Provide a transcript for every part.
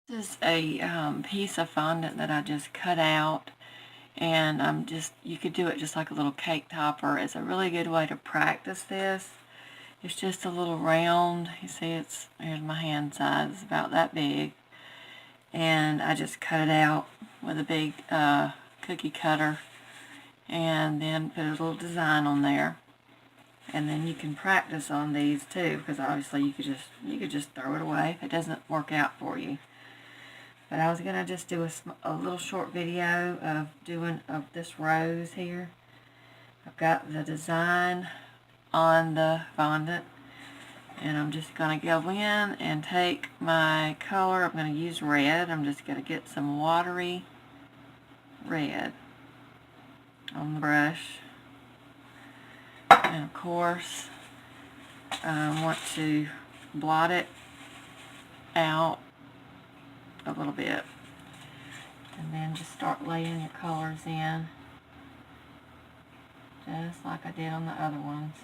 This is a piece of fondant that I just cut out, and you could do it just like a little cake topper. It's a really good way to practice this. It's just a little round. You see, here's my hand size. It's about that big. And I just cut it out with a big cookie cutter, and then put a little design on there. And then you can practice on these too, because obviously you could just throw it away if it doesn't work out for you. But I was going to just do a little short video of doing this rose here. I've got the design on the fondant, and I'm just going to go in and take my color. I'm going to use red. I'm just going to get some watery red on the brush. And of course, I want to blot it out a little bit, and then just start laying your colors in just like I did on the other ones.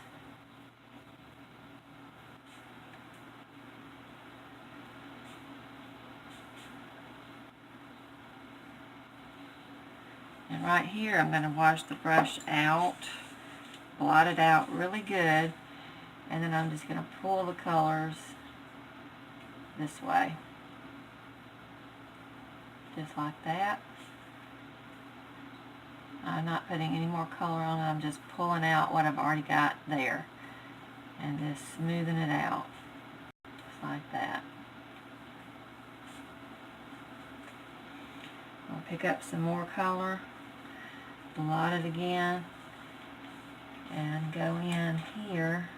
And right here I'm going to wash the brush out, blot it out really good, and then I'm just going to pull the colors this way. Just like that. I'm not putting any more color on it. I'm just pulling out what I've already got there and just smoothing it out. Just like that. I'll pick up some more color, blot it again, and go in here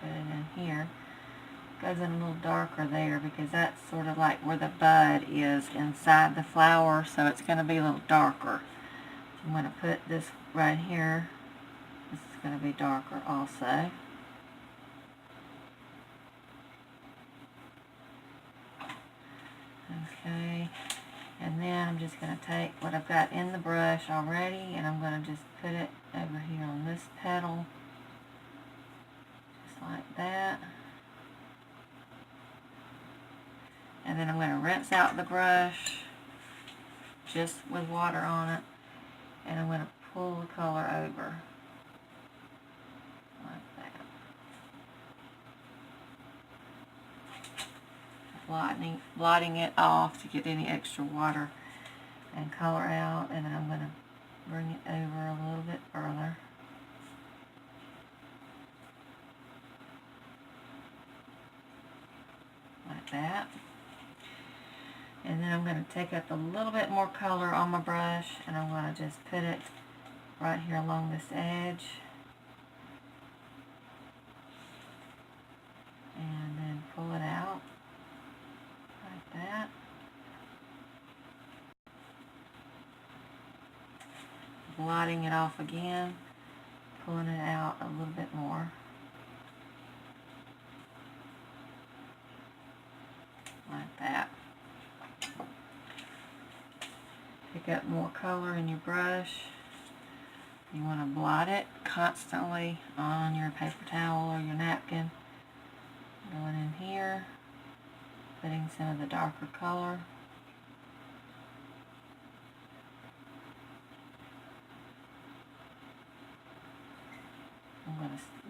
put it in here. Goes in a little darker there because that's sort of like where the bud is inside the flower, so it's going to be a little darker. So I'm going to put this right here. This is going to be darker also. Okay, and then I'm just going to take what I've got in the brush already, and I'm going to just put it over here on this petal, just like that. And then I'm going to rinse out the brush just with water on it, and I'm going to pull the color over like that. Blotting it off to get any extra water and color out, and then I'm going to bring it over a little bit further. Like that. And then I'm going to take up a little bit more color on my brush, and I'm going to just put it right here along this edge. And then pull it out like that. Blotting it off again, pulling it out a little bit more. Like that. Pick up more color in your brush. You want to blot it constantly on your paper towel or your napkin. Going in here, putting some of the darker color.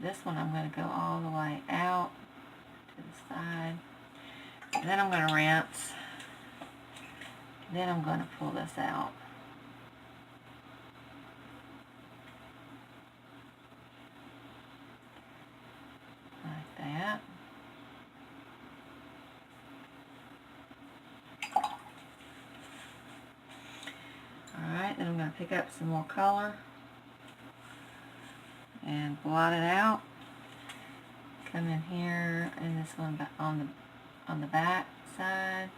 This one I'm going to go all the way out to the side. And then I'm going to rinse. Then I'm going to pull this out. Like that. Alright, then I'm going to pick up some more color and blot it out. Come in here and this one on the back side.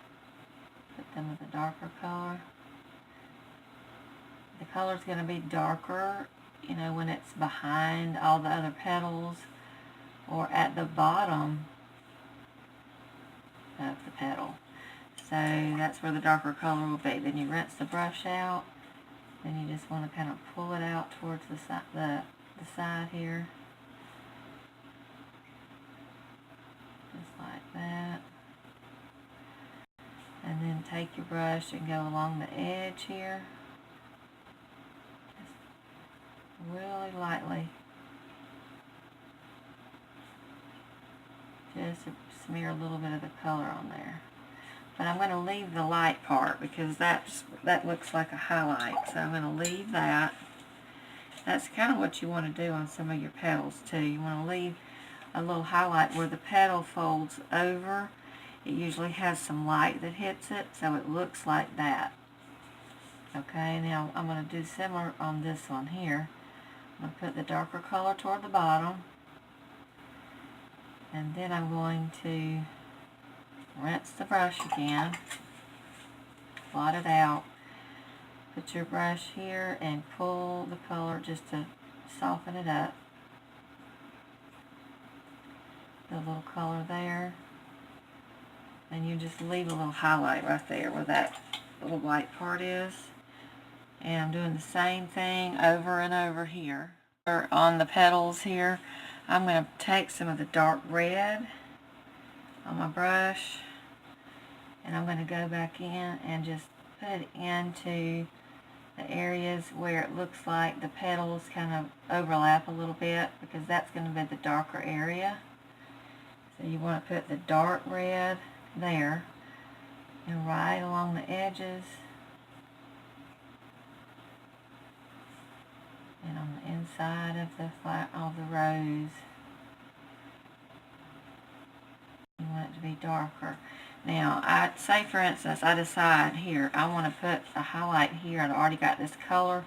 Put them with a darker color. The color's going to be darker, you know, when it's behind all the other petals or at the bottom of the petal. So that's where the darker color will be. Then you rinse the brush out. Then you just want to kind of pull it out towards the the side here. Just like that. And then take your brush and go along the edge here. Just really lightly. Just to smear a little bit of the color on there. But I'm going to leave the light part because that looks like a highlight. So I'm going to leave that. That's kind of what you want to do on some of your petals too. You want to leave a little highlight where the petal folds over. It usually has some light that hits it, so it looks like that. Okay, now I'm going to do similar on this one here. I'm going to put the darker color toward the bottom. And then I'm going to rinse the brush again, blot it out, put your brush here and pull the color just to soften it up. The little color there, and you just leave a little highlight right there where that little white part is. And I'm doing the same thing over and over here. On the petals here, I'm going to take some of the dark red on my brush, and I'm going to go back in and just put it into the areas where it looks like the petals kind of overlap a little bit, because that's going to be the darker area. So you want to put the dark red there and right along the edges and on the inside of the rose. You want it to be darker. Now, say for instance, I decide here, I want to put a highlight here. I've already got this color.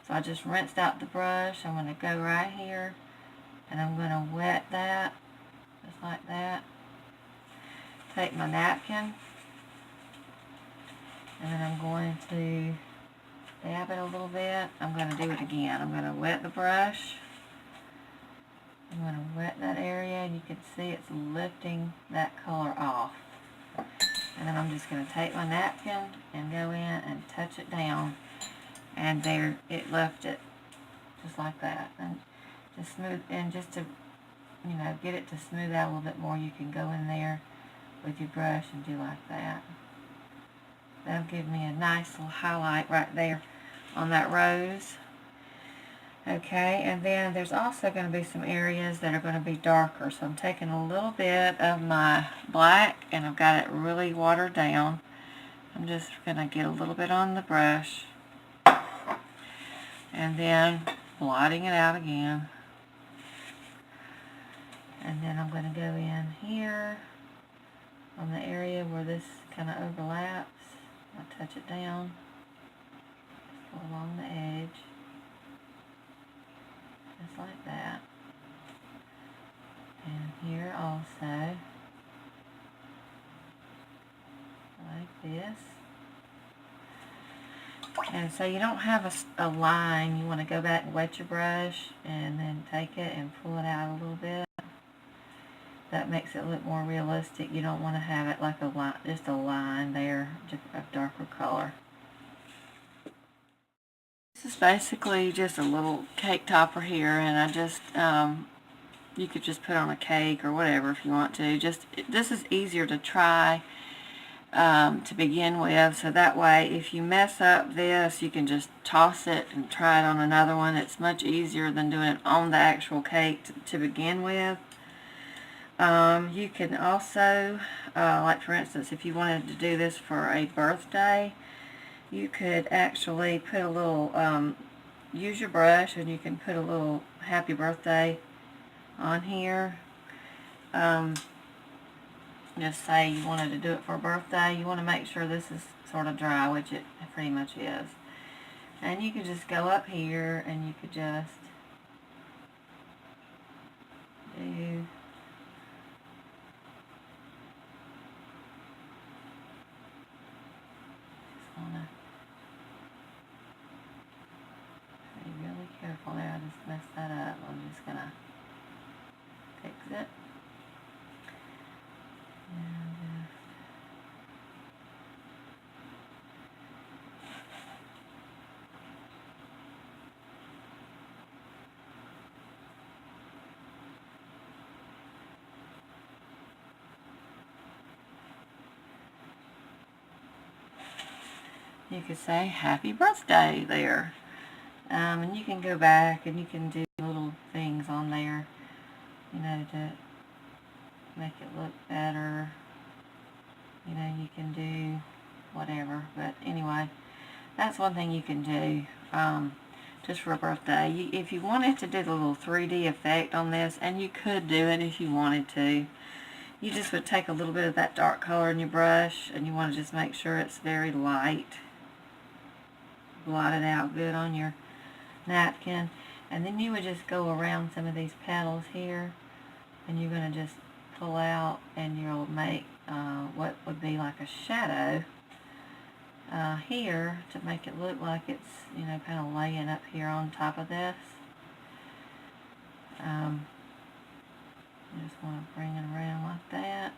So I just rinsed out the brush. I'm going to go right here and I'm going to wet that, just like that. Take my napkin and then I'm going to dab it a little bit. I'm going to do it again. I'm going to wet the brush. I'm going to wet that area, and you can see it's lifting that color off. And then I'm just going to take my napkin and go in and touch it down, and there it left it just like that. And just smooth, and just to get it to smooth out a little bit more, you can go in there with your brush and do like that. That'll give me a nice little highlight right there on that rose. Okay, and then there's also going to be some areas that are going to be darker. So I'm taking a little bit of my black and I've got it really watered down. I'm just going to get a little bit on the brush and then blotting it out again. And then I'm going to go in here on the area where this kind of overlaps. I'll touch it down, go along the edge. Just like that. And here also, like this. And so you don't have a line. You want to go back and wet your brush and then take it and pull it out a little bit. That makes it look more realistic. You don't want to have it like a line, just a line there of darker color. This is basically just a little cake topper here, and I just, you could just put on a cake or whatever if you want to. This is easier to try to begin with, so that way if you mess up this, you can just toss it and try it on another one. It's much easier than doing it on the actual cake to begin with. You can also, like for instance, if you wanted to do this for a birthday, you could actually put a little, use your brush and you can put a little happy birthday on here. Just say you wanted to do it for a birthday. You want to make sure this is sort of dry, which it pretty much is. And you could just go up here and you could just do really careful there. I just messed that up. I'm just gonna fix it. And you could say happy birthday there. And you can go back and you can do little things on there, you know, to make it look better. You know, you can do whatever. But anyway, that's one thing you can do just for a birthday. If you wanted to do the little 3D effect on this, and you could do it if you wanted to, you just would take a little bit of that dark color in your brush, and you want to just make sure it's very light. Blot it out good on your napkin, and then you would just go around some of these petals here, and you're going to just pull out, and you'll make what would be like a shadow here to make it look like it's, you know, kind of laying up here on top of this. I just want to bring it around like that.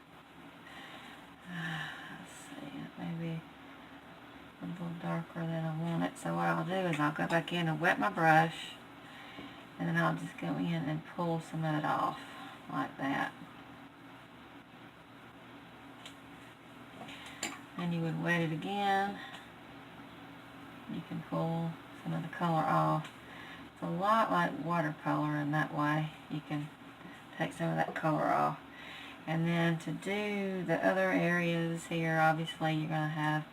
Let's see, maybe a little darker than I want it. So what I'll do is I'll go back in and wet my brush, and then I'll just go in and pull some of it off like that. And you would wet it again. You can pull some of the color off. It's a lot like watercolor in that way. You can take some of that color off. And then to do the other areas here, obviously you're going to have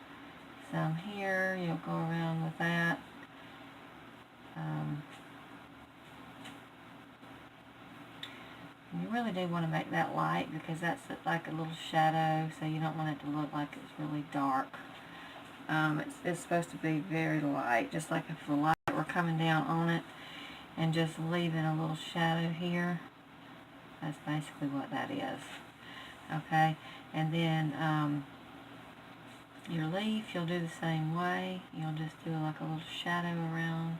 some here. You'll go around with that. You really do want to make that light because that's like a little shadow, so you don't want it to look like it's really dark. It's supposed to be very light, just like if the light were coming down on it and just leaving a little shadow here. That's basically what that is. Okay, and then your leaf, you'll do the same way. You'll just do like a little shadow around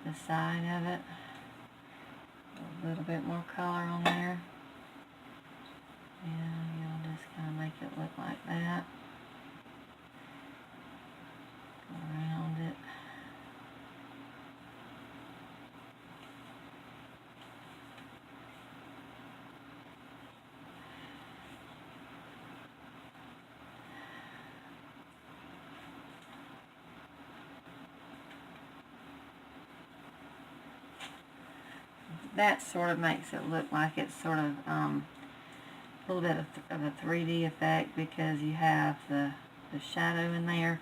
the side of it. A little bit more color on there. And you'll just kind of make it look like that. Go around it. That sort of makes it look like it's sort of a little bit of a 3D effect because you have the shadow in there.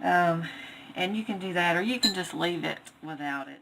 And you can do that, or you can just leave it without it.